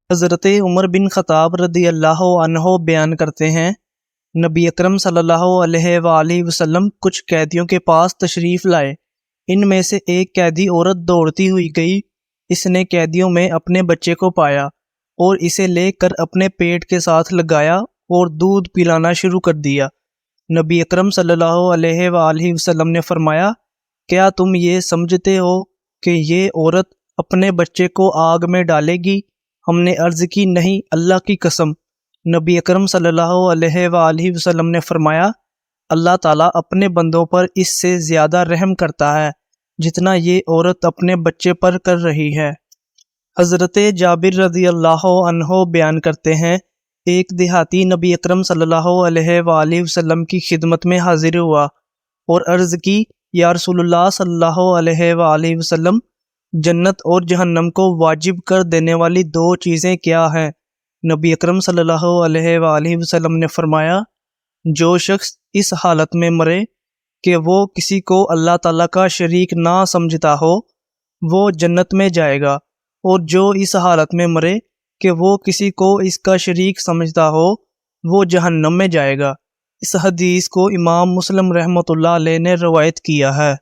حضرت عمر بن خطاب رضی اللہ عنہ بیان کرتے ہیں، نبی اکرم صلی اللہ علیہ وآلہ وسلم کچھ قیدیوں کے پاس تشریف لائے۔ ان میں سے ایک قیدی عورت دوڑتی ہوئی گئی۔ اس نے قیدیوں میں اپنے بچے کو پایا اور اسے لے کر اپنے پیٹ کے ساتھ لگایا اور دودھ پلانا شروع کر دیا۔ نبی اکرم صلی اللہ علیہ وآلہ وسلم نے فرمایا، کیا تم یہ سمجھتے ہو کہ یہ عورت اپنے بچے کو آگ میں ڈالے گی؟ ہم نے عرض کی، نہیں، اللہ کی قسم۔ نبی اکرم صلی اللہ علیہ وآلہ وسلم نے فرمایا، اللہ تعالیٰ اپنے بندوں پر اس سے زیادہ رحم کرتا ہے جتنا یہ عورت اپنے بچے پر کر رہی ہے۔ حضرت جابر رضی اللہ عنہ بیان کرتے ہیں، ایک دیہاتی نبی اکرم صلی اللہ علیہ وآلہ وسلم کی خدمت میں حاضر ہوا اور عرض کی، یا رسول اللہ صلی اللہ علیہ وآلہ وسلم، جنت اور جہنم کو واجب کر دینے والی دو چیزیں کیا ہیں؟ نبی اکرم صلی اللہ علیہ وآلہ وسلم نے فرمایا، جو شخص اس حالت میں مرے کہ وہ کسی کو اللہ تعالیٰ کا شریک نہ سمجھتا ہو، وہ جنت میں جائے گا، اور جو اس حالت میں مرے کہ وہ کسی کو اس کا شریک سمجھتا ہو، وہ جہنم میں جائے گا۔ اس حدیث کو امام مسلم رحمۃ اللہ علیہ نے روایت کیا ہے۔